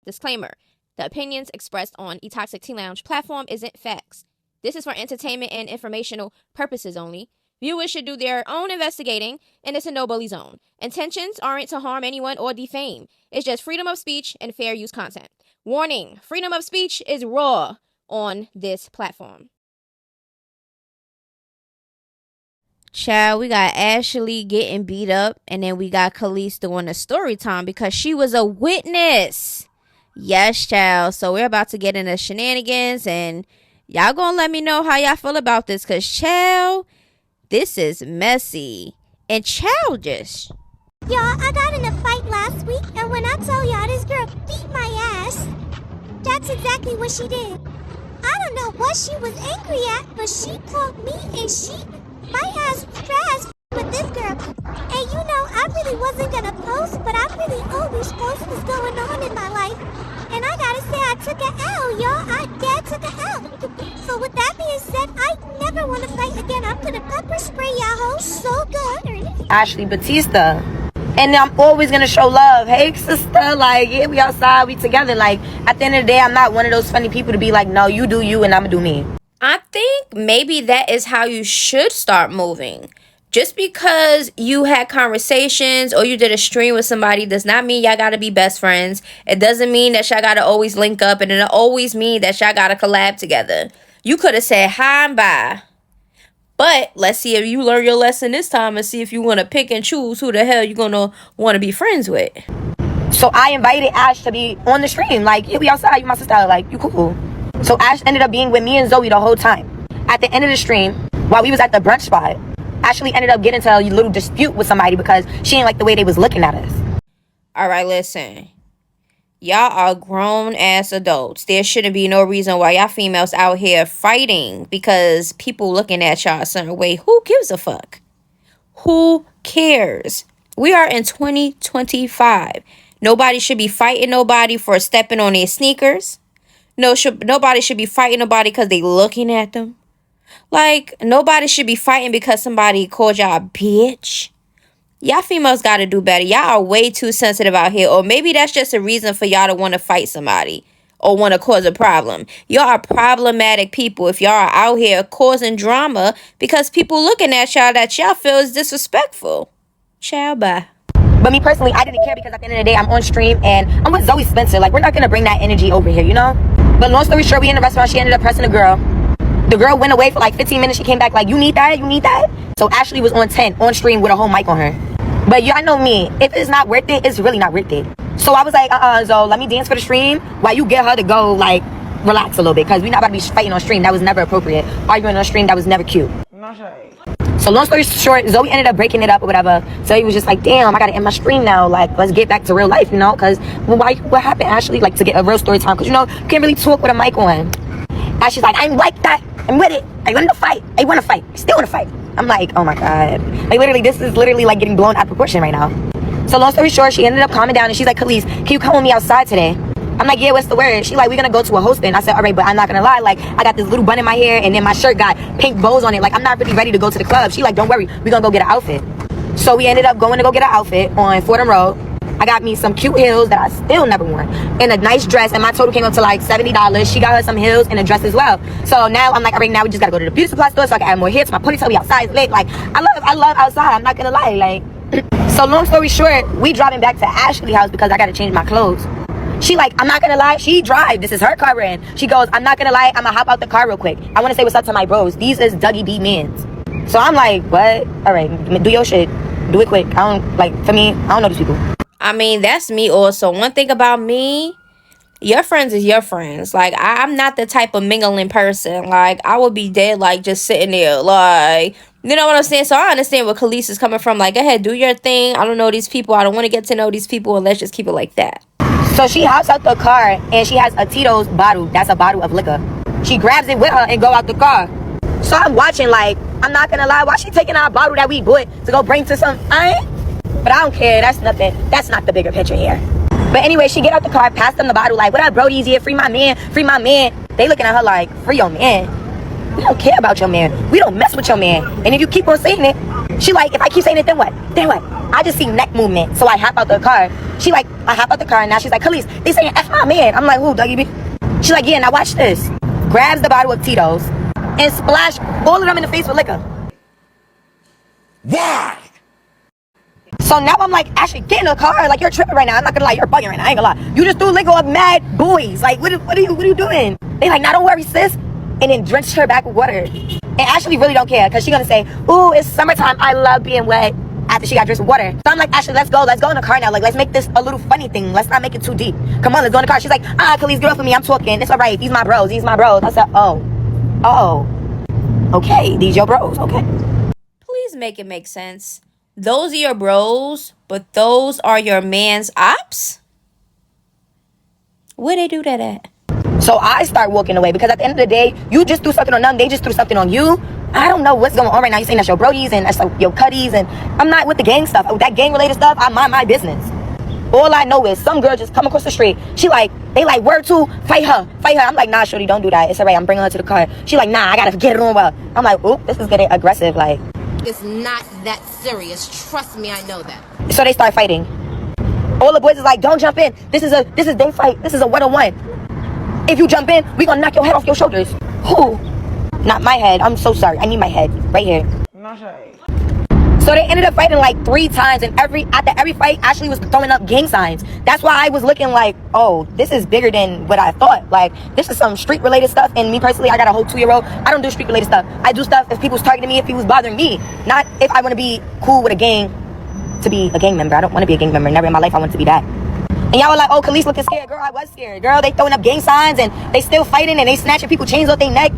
Disclaimer: the opinions expressed on eToxic Tea Lounge platform isn't facts. This is for entertainment and informational purposes only. Viewers should do their own investigating, and it's a no-bully zone. Intentions aren't to harm anyone or defame. It's just freedom of speech and fair use content. Warning: freedom of speech is raw on this platform. Child, we got Ashley getting beat up, and then we got Kelis doing a story time because she was a witness. Yes, child. So we're about to get into shenanigans, and y'all gonna let me know how y'all feel about this, because, child, this is messy and childish. Y'all, I got in a fight last week, and when I tell y'all this girl beat my ass, that's exactly what she did. I don't know what she was angry at, but she called me and my ass trash with this girl. And you know, I really wasn't gonna post, but I really always post what's going on in my life. And I gotta say, I took an L, y'all. I dead took an L. So with that being said, I never want to fight again. I'm gonna pepper spray y'all hoes so good. Ashley Bautista. And I'm always gonna show love. Hey, sister, like, yeah, we outside, we together. Like, at the end of the day, I'm not one of those funny people to be like, no, you do you and I'ma do me. I think maybe that is how you should start moving. Just because you had conversations or you did a stream with somebody does not mean y'all gotta be best friends. It doesn't mean that y'all gotta always link up, and it always mean that y'all gotta collab together. You could have said hi and bye. But let's see if you learn your lesson this time and see if you want to pick and choose who the hell you're going to want to be friends with. So I invited Ash to be on the stream. Like, yeah, we outside, you my sister. Like, you cool. So Ash ended up being with me and Zoe the whole time. At the end of the stream, while we was at the brunch spot, Ashley ended up getting into a little dispute with somebody because she didn't like the way they was looking at us. All right, listen. Y'all are grown-ass adults. There shouldn't be no reason why y'all females out here fighting because people looking at y'all a certain way. Who gives a fuck? Who cares? We are in 2025. Nobody should be fighting nobody for stepping on their sneakers. Nobody should be fighting nobody because they looking at them. Like, nobody should be fighting because somebody called y'all a bitch. Y'all females got to do better. Y'all are way too sensitive out here. Or maybe that's just a reason for y'all to want to fight somebody or want to cause a problem. Y'all are problematic people if y'all are out here causing drama because people looking at y'all that y'all feel is disrespectful. Ciao, bye. But me personally, I didn't care because at the end of the day, I'm on stream and I'm with Zoe Spencer. Like, we're not going to bring that energy over here, you know? But long story short, we in the restaurant. She ended up pressing the girl. The girl went away for like 15 minutes. She came back like, you need that? You need that? So Ashley was on 10 on stream with a whole mic on her. But y'all know me. If it's not worth it, it's really not worth it. So I was like, so let me dance for the stream while you get her to go, like, relax a little bit. Because we're not about to be fighting on stream. That was never appropriate. Arguing on stream, that was never cute. So long story short, Zoe ended up breaking it up or whatever. So he was just like, damn, I got to end my stream now. Like, let's get back to real life, you know? Because, well, what happened, Ashley? Like, to get a real story time. Because, you know, you can't really talk with a mic on. Ashley's like, I ain't like that. I'm with it. I want to fight. I want to fight. I still want to fight. I'm like, oh my God. Like, literally, this is literally like getting blown out of proportion right now. So long story short, she ended up calming down and she's like, Kelis, can you come with me outside today? I'm like, yeah, what's the word? She like, we're gonna go to a hosting. I said, all right, but I'm not gonna lie. Like, I got this little bun in my hair and then my shirt got pink bows on it. Like, I'm not really ready to go to the club. She like, don't worry, we're gonna go get an outfit. So we ended up going to go get an outfit on Fordham Road. I got me some cute heels that I still never worn and a nice dress, and my total came up to like $70. She got her some heels and a dress as well. So now I'm like, all right, now we just gotta go to the beauty supply store so I can add more hair to my ponytail. We outside is lit. Like, I love outside. I'm not gonna lie. Like, so long story short, we driving back to Ashley's house because I gotta change my clothes. She like, I'm not gonna lie, she drive. This is her car in. She goes, I'm not gonna lie, I'm gonna hop out the car real quick. I wanna say what's up to my bros. These is Dougie B Mans. So I'm like, what? All right, do your shit. Do it quick. I don't, like, for me, I don't know these people. I mean, that's me also. One thing about me, your friends is your friends. Like, I'm not the type of mingling person. Like, I would be dead, like, just sitting there, like, you know what I'm saying? So I understand where Kelis is coming from. Like, go ahead, do your thing. I don't know these people. I don't want to get to know these people, and let's just keep it like that. So she hops out the car, and she has a Tito's bottle. That's a bottle of liquor. She grabs it with her and go out the car. So I'm watching, like, I'm not gonna lie, why she taking our bottle that we bought to go bring to some, but I don't care, that's nothing, that's not the bigger picture here. But anyway, she get out the car, pass them the bottle, like, what up, Brody's here, free my man, free my man. They looking at her like, free your man? We don't care about your man, we don't mess with your man. And if you keep on saying it, She like, if I keep saying it, then what? Then what? I just see neck movement. So I hop out the car. She like, I hop out the car and now she's like, Kelis, they saying F my man. I'm like, who, Dougie B? She's like, yeah, now watch this. Grabs the bottle of Tito's and splash all of them in the face with liquor. Why? So now I'm like, Ashley, get in the car. Like, you're tripping right now. I'm not gonna lie, you're bugging right now. I ain't gonna lie. You just threw liquor up mad boys. Like, what are you doing? They like, nah, don't worry, sis. And then drenched her back with water. And Ashley really don't care because she's gonna say, ooh, it's summertime. I love being wet. After she got drenched with water. So I'm like, Ashley, let's go in the car now. Like, let's make this a little funny thing. Let's not make it too deep. Come on, let's go in the car. She's like, Kelis, get off of me. I'm talking. It's all right. These my bros. I said, oh, okay. These your bros. Okay. Please make it make sense. Those are your bros, but those are your man's ops? Where they do that at? So I start walking away because at the end of the day, you just threw something on them. They just threw something on you. I don't know what's going on right now. You're saying that's your brodies and that's like your cutties, and I'm not with the gang stuff. With that gang related stuff, I mind my business. All I know is some girl just come across the street. They like, word to fight her. I'm like, nah, shorty, don't do that. It's all right. I'm bringing her to the car. She like, nah, I gotta get it on well. I'm like, oop, this is getting aggressive. Like, it's not that serious. Trust me, I know that. so they start fighting. All the boys is like, don't jump in. This is they fight. This is a 1-on-1. If you jump in, we gonna knock your head off your shoulders. Who? Not my head. I'm so sorry. I need my head right here. So they ended up fighting like 3 times, and after every fight, Ashley was throwing up gang signs. That's why I was looking like, oh, this is bigger than what I thought. Like, this is some street related stuff. And me personally, I got a whole 2-year-old. I don't do street related stuff. I do stuff if people's targeting me, if people's bothering me, not if I want to be cool with a gang to be a gang member. I don't want to be a gang member. Never in my life I want to be that. And y'all were like, oh, Kelis looking scared. Girl, I was scared. Girl, they throwing up gang signs and they still fighting and they snatching people chains off their neck.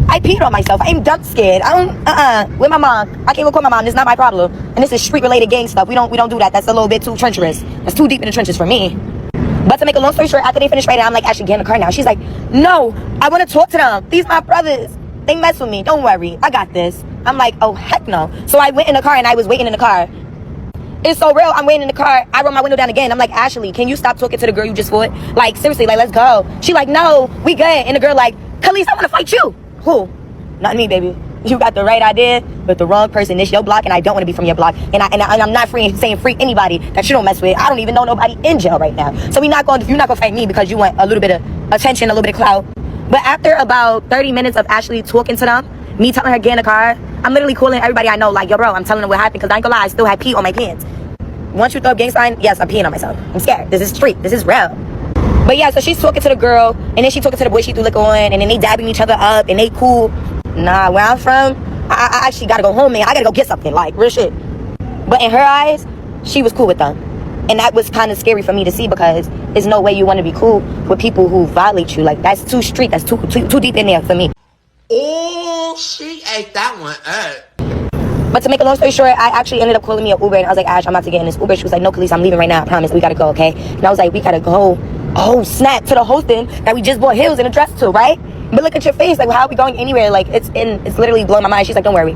I peed on myself. I ain't dumb scared. I don't, with my mom. I can't record my mom. This is not my problem. And this is street-related gang stuff. We don't do that. That's a little bit too treacherous. That's too deep in the trenches for me. But to make a long story short, after they finish fighting, I'm like, Ashley, get in the car now. She's like, no, I want to talk to them. These my brothers. They mess with me. Don't worry. I got this. I'm like, oh, heck no. So I went in the car and I was waiting in the car. It's so real. I'm waiting in the car. I roll my window down again. I'm like, Ashley, can you stop talking to the girl you just fought? Like, seriously, like, let's go. She like, no, we good. And the girl like, Kelis, I want to fight you. Who? Not me, baby. You got the right idea, but the wrong person. This your block, and I don't want to be from your block. And I'm not saying free anybody that you don't mess with. I don't even know nobody in jail right now. So you're not gonna fight me because you want a little bit of attention, a little bit of clout. But after about 30 minutes of Ashley talking to them, me telling her get in the car, I'm literally calling everybody I know, like, yo, bro, I'm telling them what happened because I ain't gonna lie, I still had pee on my pants. Once you throw up gang sign, yes, I'm peeing on myself. I'm scared. This is street. This is real. But yeah, so she's talking to the girl, and then she talking to the boy she threw liquor on, and then they dabbing each other up, and they cool. Nah, where I'm from, I actually gotta go home, man. I gotta go get something, like, real shit. But in her eyes, she was cool with them. And that was kind of scary for me to see because there's no way you want to be cool with people who violate you. Like, that's too street. That's too deep in there for me. Oh, she ate that one up. But to make a long story short, I actually ended up calling me an Uber, and I was like, Ash, I'm about to get in this Uber. She was like, no, Kelis, I'm leaving right now. I promise. We gotta go, okay? And I was like, we gotta go. Oh, snap, to the hosting that we just bought heels and a dress to, right? But look at your face. Like, how are we going anywhere? Like, it's literally blowing my mind. She's like, don't worry.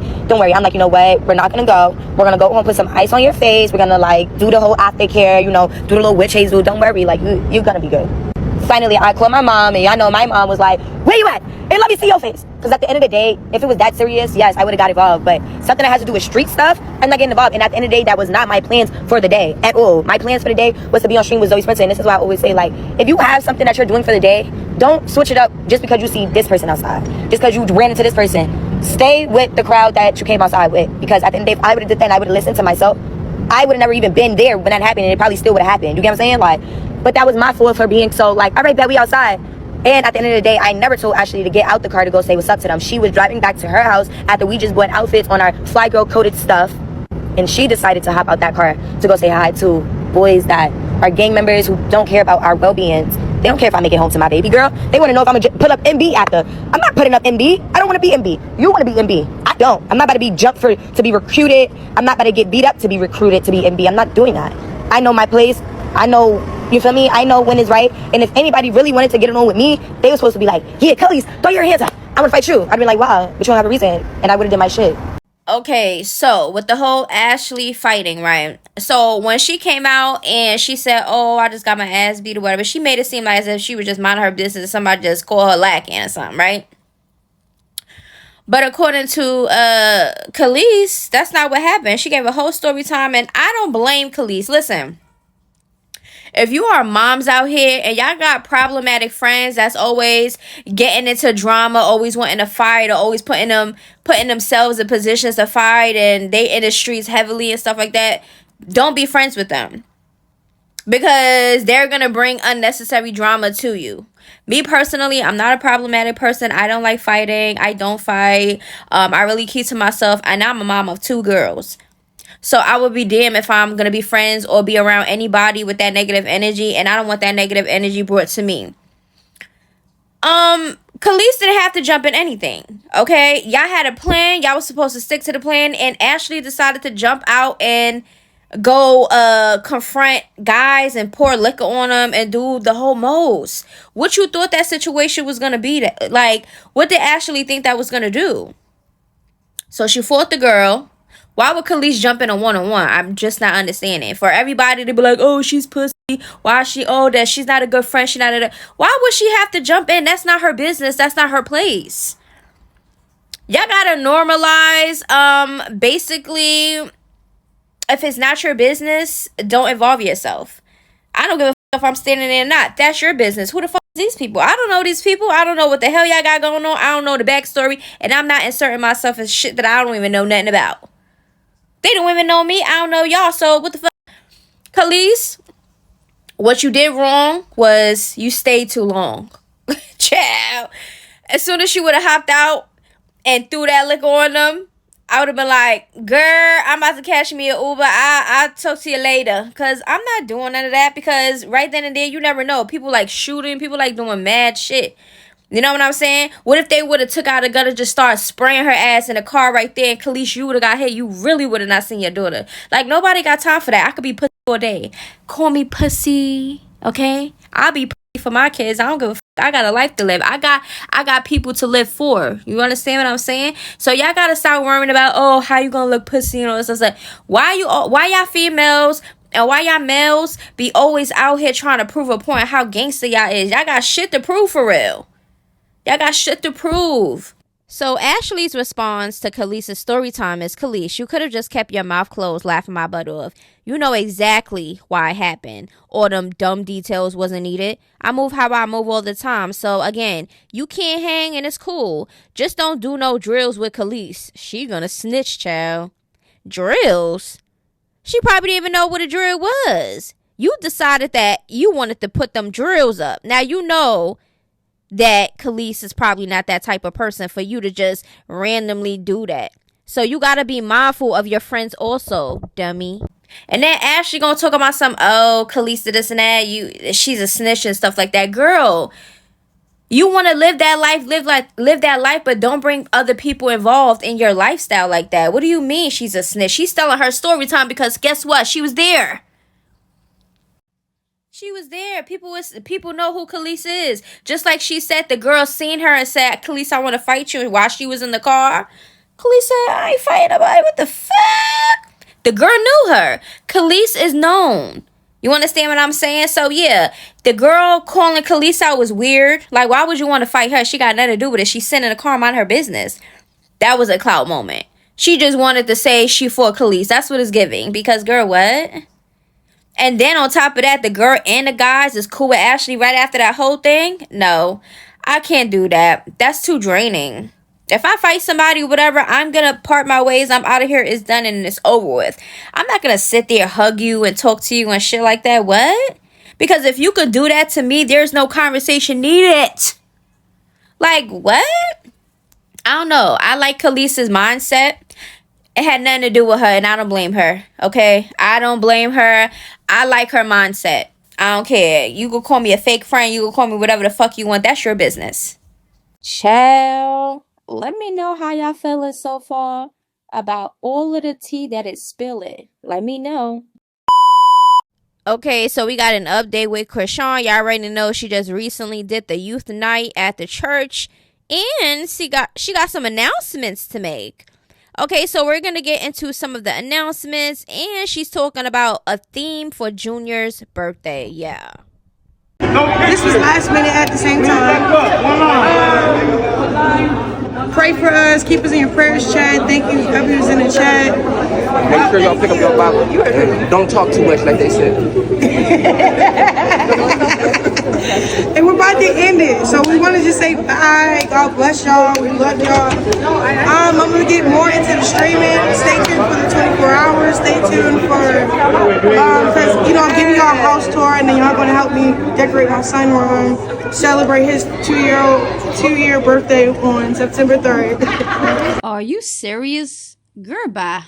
I'm like, you know what? We're not gonna go. We're gonna go home, put some ice on your face. We're gonna, like, do the whole aftercare, you know, do the little witch hazel. Don't worry. Like, you're gonna be good. Finally, I called my mom, and y'all know my mom was like, where you at? Hey, let me see your face. Because at the end of the day, if it was that serious, yes, I would have got involved. But something that has to do with street stuff, I'm not getting involved. And at the end of the day, that was not my plans for the day at all. My plans for the day was to be on stream with Zoe Spencer. And this is why I always say, like, if you have something that you're doing for the day, don't switch it up just because you see this person outside. Just because you ran into this person. Stay with the crowd that you came outside with. Because at the end of the day, if I would have did that and I would have listened to myself, I would have never even been there when that happened. And it probably still would have happened. You get what I'm saying? Like, but that was my fault for being so, like, all right, bet we outside. And at the end of the day, I never told Ashley to get out the car to go say what's up to them. She was driving back to her house after we just bought outfits on our fly girl coated stuff. And she decided to hop out that car to go say hi to boys that are gang members who don't care about our well-beings. They don't care if I make it home to my baby girl. They want to know if I'm going to put up MB after. I'm not putting up MB. I don't want to be MB. You want to be MB. I don't. I'm not about to be jumped to be recruited. I'm not about to get beat up to be recruited to be MB. I'm not doing that. I know my place. I know, you feel me? I know when it's right. And if anybody really wanted to get it on with me, they were supposed to be like, yeah, Kelis, throw your hands up. I want to fight you. I'd be like, wow, but you don't have a reason. And I would have did my shit. Okay, so with the whole Ashley fighting, right? So when she came out and she said, oh, I just got my ass beat or whatever, she made it seem like as if she was just minding her business and somebody just called her lacking or something, right? But according to Kelis, that's not what happened. She gave a whole story time, and I don't blame Kelis. Listen, if you are moms out here and y'all got problematic friends that's always getting into drama, always wanting to fight, or always putting themselves in positions to fight, and they in the streets heavily and stuff like that, don't be friends with them, because they're gonna bring unnecessary drama to you. Me personally, I'm not a problematic person. I don't like fighting. I don't fight. I really keep to myself, and I'm a mom of 2 girls. So I would be damned if I'm going to be friends or be around anybody with that negative energy, and I don't want that negative energy brought to me. Kelis didn't have to jump in anything, okay? Y'all had a plan. Y'all was supposed to stick to the plan, and Ashley decided to jump out and go confront guys and pour liquor on them and do the whole most. What you thought that situation was going to be? Like, what did Ashley think that was going to do? So she fought the girl. Why would Kelis jump in a one-on-one? I'm just not understanding. For everybody to be like, oh, she's pussy. Why is she, oh, that she's not a good friend. She not a, why would she have to jump in? That's not her business. That's not her place. Y'all gotta normalize, basically, if it's not your business, don't involve yourself. I don't give a fuck if I'm standing there or not. That's your business. Who the fuck is these people? I don't know these people. I don't know what the hell y'all got going on. I don't know the backstory. And I'm not inserting myself in shit that I don't even know nothing about. They don't even know me. I don't know y'all. So what the fuck? Kelis, what you did wrong was you stayed too long. Child. As soon as she would have hopped out and threw that liquor on them, I would have been like, girl, I'm about to catch me an Uber. I'll talk to you later. Because I'm not doing none of that. Because right then and there, you never know. People like shooting. People like doing mad shit. You know what I'm saying? What if they would have took out a gun and just started spraying her ass in a car right there, and Kelis, you would have got hit. You really would have not seen your daughter. Like, nobody got time for that. I could be pussy all day. Call me pussy, okay? I'll be pussy for my kids. I don't give a fuck. I got a life to live. I got people to live for. You understand what I'm saying? So y'all gotta stop worrying about, oh, how you gonna look pussy and all this stuff. Why y'all females and why y'all males be always out here trying to prove a point how gangster y'all is? Y'all got shit to prove for real. Y'all got shit to prove. So Ashley's response to Kelis' story time is, Kelis, you could have just kept your mouth closed laughing my butt off. You know exactly why it happened. All them dumb details wasn't needed. I move how I move all the time. So again, you can't hang and it's cool. Just don't do no drills with Kelis. She gonna snitch, child. Drills? She probably didn't even know what a drill was. You decided that you wanted to put them drills up. Now you know that Kelis is probably not that type of person for you to just randomly do that. So you gotta be mindful of your friends also, dummy. And then Ashley gonna talk about some, oh, Kelis did this and that. She's a snitch and stuff like that. Girl, you want to live that life, but don't bring other people involved in your lifestyle like that. What do you mean she's a snitch? She's telling her story time because guess what? She was there. She was there. People know who Kelis is. Just like she said, the girl seen her and said, Kelis, I want to fight you, while she was in the car. Kelis said, I ain't fighting nobody. What the fuck? The girl knew her. Kelis is known. You understand what I'm saying? So yeah, the girl calling Kelis out was weird. Like, why would you want to fight her? She got nothing to do with it. She's sitting in the car, mind her business. That was a clout moment. She just wanted to say she fought Kelis. That's what it's giving. Because girl, what? And then on top of that, the girl and the guys is cool with Ashley right after that whole thing? No, I can't do that. That's too draining. If I fight somebody or whatever, I'm going to part my ways. I'm out of here. It's done and it's over with. I'm not going to sit there, hug you and talk to you and shit like that. What? Because if you could do that to me, there's no conversation needed. Like, what? I don't know. I like Kelis's mindset. It had nothing to do with her, and I don't blame her, okay? I don't blame her. I like her mindset. I don't care. You can call me a fake friend. You can call me whatever the fuck you want. That's your business. Child, let me know how y'all feeling so far about all of the tea that is spilling. Let me know. Okay, so we got an update with Chrisean. Y'all already know she just recently did the youth night at the church, and she got some announcements to make. Okay, so we're going to get into some of the announcements, and she's talking about a theme for Junior's birthday. Yeah. This was last minute at the same time. Pray for us. Keep us in your prayers, chat. Thank you, whoever's in the chat. Make sure y'all pick up your Bible and don't talk too much, like they said. And we're about to end it, so we want to just say bye. God bless y'all. We love y'all. I'm gonna get more into the streaming. Stay tuned for the 24 hours. Stay tuned for because I'm giving y'all a house tour, and then y'all gonna help me decorate my son room, celebrate his two-year birthday on September 3rd. Are you serious? Girl, bye.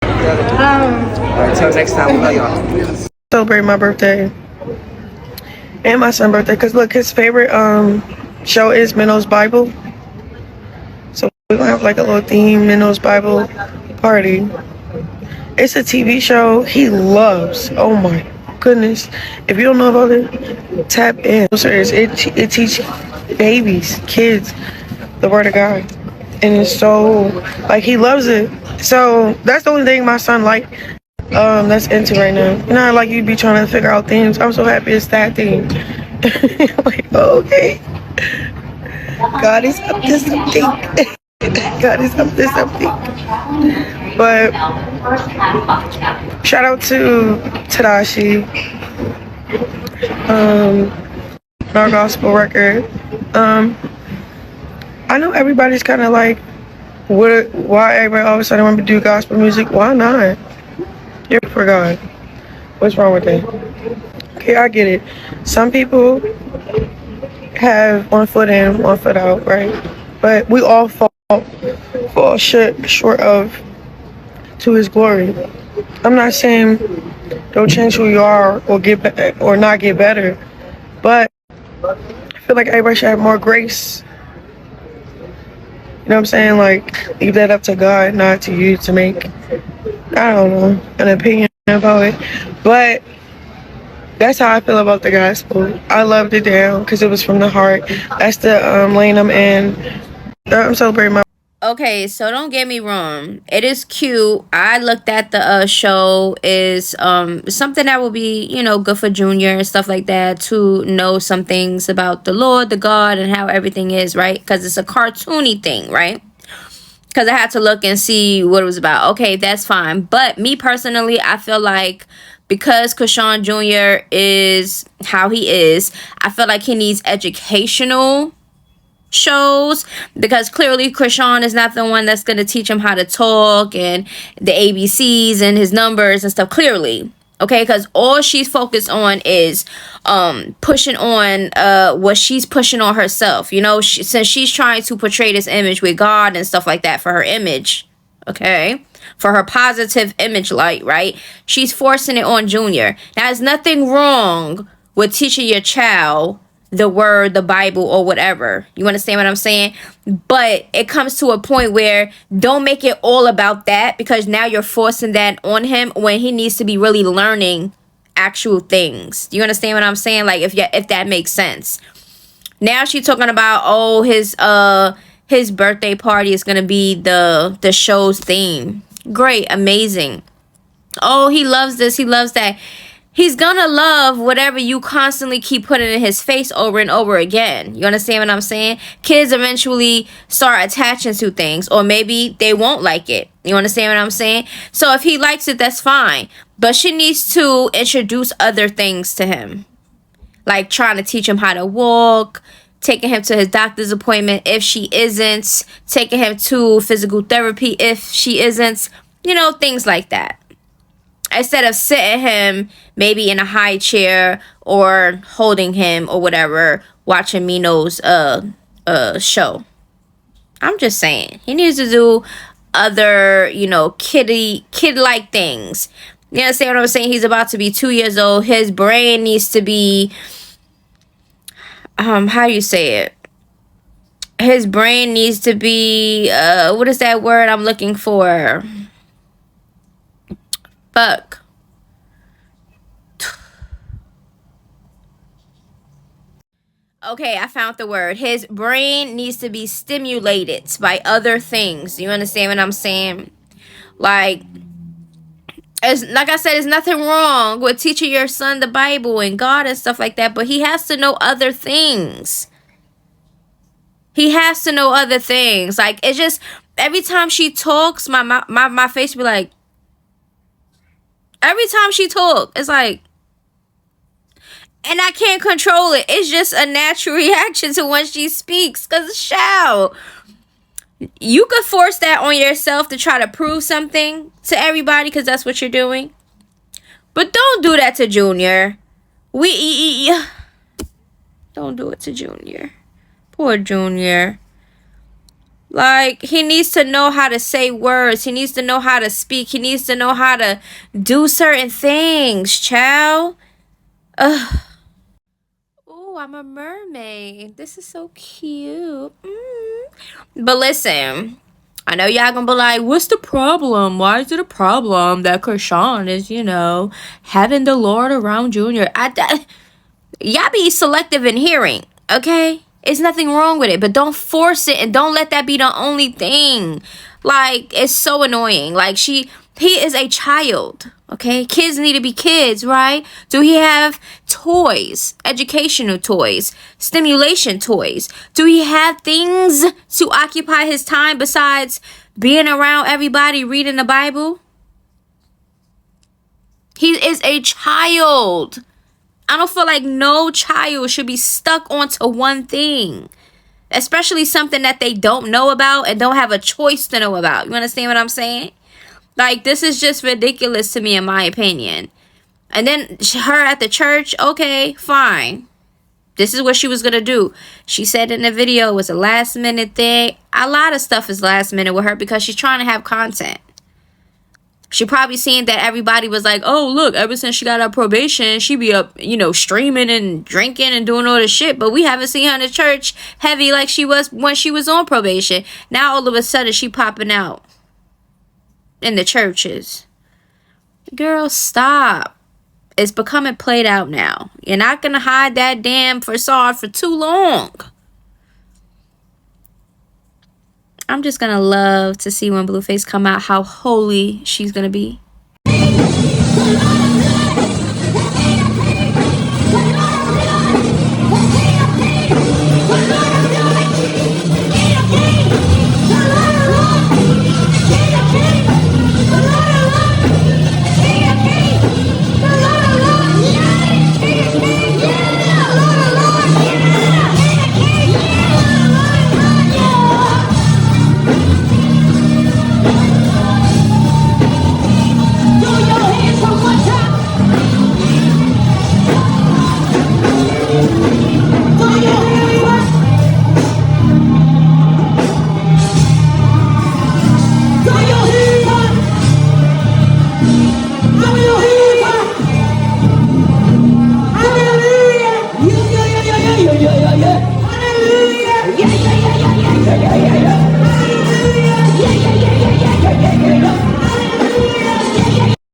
Until next time, we love y'all. Celebrate my birthday and my son's birthday, because look, his favorite show is Minnows Bible, so we're gonna have like a little theme Minnows Bible party. It's a TV show he loves. Oh my goodness, if you don't know about it, tap in. It teaches babies, kids, the word of God, and it's so like he loves it. So that's the only thing my son that's into right now. You know, like you'd be trying to figure out things. I'm so happy it's that thing. Like, okay, God is up to something. God is up to something. But shout out to Tadashi, our gospel record. I know everybody's kind of like, why everybody all of a sudden want to do gospel music? Why not? You're for God. What's wrong with that? Okay, I get it. Some people have one foot in, one foot out, right? But we all fall short of to His glory. I'm not saying don't change who you are or not get better, but I feel like everybody should have more grace. You know what I'm saying? Like, leave that up to God, not to you to make, I don't know, an opinion about it. But that's how I feel about the gospel. I loved it down because it was from the heart. That's the lane I'm in. I'm celebrating my. Okay, so don't get me wrong. It is cute. I looked at the show is something that will be, good for Junior and stuff like that, to know some things about the Lord, the God, and how everything is, right? Because it's a cartoony thing, right? Because I had to look and see what it was about. Okay, that's fine. But me personally, I feel like because Chrisean Jr. is how he is, I feel like he needs educational shows, because clearly Chrisean is not the one that's going to teach him how to talk and the ABCs and his numbers and stuff, clearly. Okay, because all she's focused on is pushing on what she's pushing on herself, since she's trying to portray this image with God and stuff like that for her image, okay, for her positive image light, right? She's forcing it on Junior. Now, there's nothing wrong with teaching your child the word, the Bible, or whatever. You understand what I'm saying? But it comes to a point where don't make it all about that, because now you're forcing that on him when he needs to be really learning actual things. Do you understand what I'm saying? Like, if that makes sense. Now she's talking about, his birthday party is gonna be the show's theme. Great, amazing. Oh, he loves this, he loves that. He's gonna love whatever you constantly keep putting in his face over and over again. You understand what I'm saying? Kids eventually start attaching to things, or maybe they won't like it. You understand what I'm saying? So if he likes it, that's fine. But she needs to introduce other things to him. Like trying to teach him how to walk, taking him to his doctor's appointment if she isn't, taking him to physical therapy if she isn't, things like that. Instead of sitting him maybe in a high chair or holding him or whatever, watching Mino's show. I'm just saying, he needs to do other, kid-like things. You understand what I'm saying? He's about to be 2 years old. His brain needs to be, how you say it? His brain needs to be, what is that word I'm looking for? Fuck. Okay, I found the word. His brain needs to be stimulated by other things. You understand what I'm saying? Like I said, there's nothing wrong with teaching your son the Bible and God and stuff like that, but he has to know other things. He has to know other things. Like, it's just, every time she talks, my face be like, every time she talks, it's like, and I can't control it. It's just a natural reaction to when she speaks. Because, child, you could force that on yourself to try to prove something to everybody because that's what you're doing. But don't do that to Junior. Don't do it to Junior. Poor Junior. Like, he needs to know how to say words. He needs to know how to speak. He needs to know how to do certain things, child. Ugh. Oh, I'm a mermaid. This is so cute. But listen, I know y'all gonna be like, what's the problem? Why is it a problem that Chrisean is, having the Lord around Junior? Y'all be selective in hearing, okay? It's nothing wrong with it, but don't force it and don't let that be the only thing. Like, it's so annoying. Like, he is a child, okay? Kids need to be kids, right? Do he have toys, educational toys, stimulation toys? Do he have things to occupy his time besides being around everybody reading the Bible? He is a child. I don't feel like no child should be stuck onto one thing, especially something that they don't know about and don't have a choice to know about. You understand what I'm saying? Like, this is just ridiculous to me, in my opinion. And then her at the church, okay, fine. This is what she was going to do. She said in the video it was a last minute thing. A lot of stuff is last minute with her because she's trying to have content. She probably seen that everybody was like, oh, look, ever since she got out probation, she be up, streaming and drinking and doing all this shit. But we haven't seen her in the church heavy like she was when she was on probation. Now, all of a sudden, she popping out in the churches. Girl, stop. It's becoming played out now. You're not going to hide that damn facade for too long. I'm just going to love to see when Blueface come out how holy she's going to be.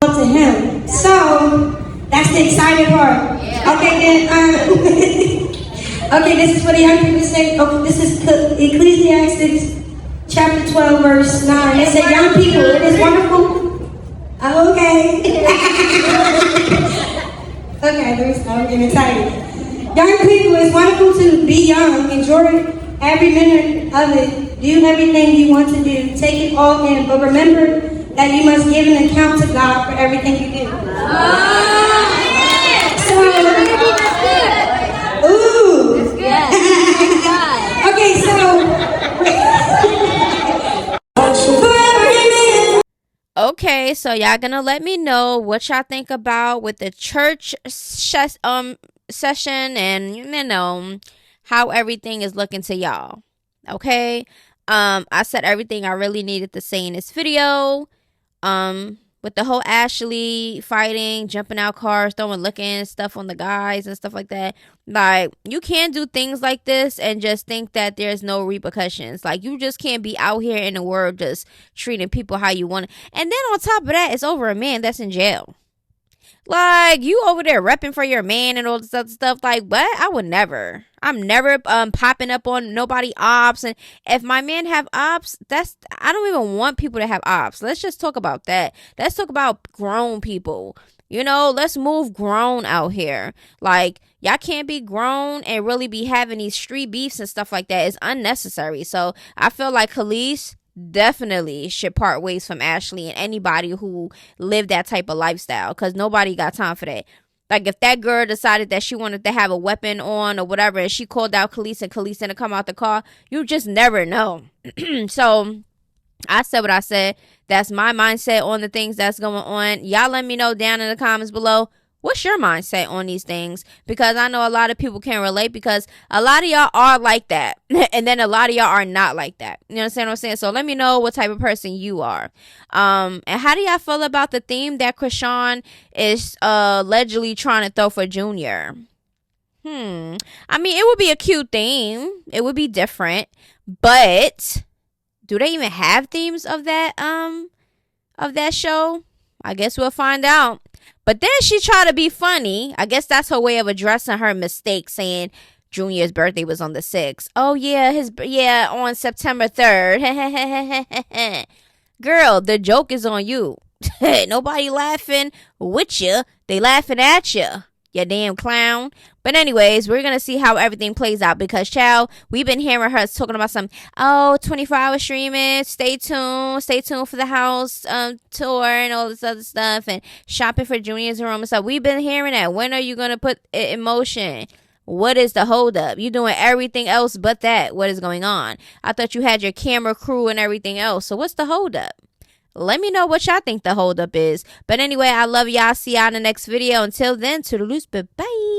To him. So that's the exciting part. Okay, then okay, this is what the young people say. Okay, this is Ecclesiastes chapter 12, verse 9. They say, young people, it is wonderful. Oh, okay. Okay, let me stop. I'm getting excited. Young people, it's wonderful to be young. Enjoy every minute of it. Do everything you want to do. Take it all in. But remember that you must give an account to God for everything you do. Okay, Okay, so y'all gonna let me know what y'all think about with the church session and how everything is looking to y'all. Okay, I said everything I really needed to say in this video. With the whole Ashley fighting, jumping out cars, throwing looking stuff on the guys and stuff like that. Like, you can't do things like this and just think that there's no repercussions. Like, you just can't be out here in the world just treating people how you want. And then on top of that, it's over a man that's in jail. Like, you over there repping for your man and all this other stuff. Like, what? I would never. I'm never popping up on nobody ops. And if my man have ops, I don't even want people to have ops. Let's just talk about that. Let's talk about grown people. You know, let's move grown out here. Like, y'all can't be grown and really be having these street beefs and stuff like that. It's unnecessary. So I feel like Kelis definitely should part ways from Ashley and anybody who lived that type of lifestyle, because nobody got time for that. Like, if that girl decided that she wanted to have a weapon on or whatever, and she called out Kelis and Kelis didn't come out the car, you just never know. So I said what I said. That's my mindset on the things that's going on. Y'all let me know down in the comments below. What's your mindset on these things? Because I know a lot of people can relate, because a lot of y'all are like that. And then a lot of y'all are not like that. You understand what I'm saying? So let me know what type of person you are. And how do y'all feel about the theme that Chrisean is allegedly trying to throw for Junior? I mean, it would be a cute theme. It would be different. But do they even have themes of that show? I guess we'll find out. But then she tried to be funny. I guess that's her way of addressing her mistake, saying Junior's birthday was on the 6th. Oh yeah, on September 3rd. Girl, the joke is on you. Nobody laughing with you. They laughing at you. You damn clown. But anyways, we're going to see how everything plays out, because, child, we've been hearing her talking about some, 24-hour streaming. Stay tuned for the house tour and all this other stuff, and shopping for Junior's room and stuff. We've been hearing that. When are you going to put it in motion? What is the holdup? You're doing everything else but that. What is going on? I thought you had your camera crew and everything else. So what's the holdup? Let me know what y'all think the holdup is. But anyway, I love y'all. See y'all in the next video. Until then, toodaloos. Bye-bye.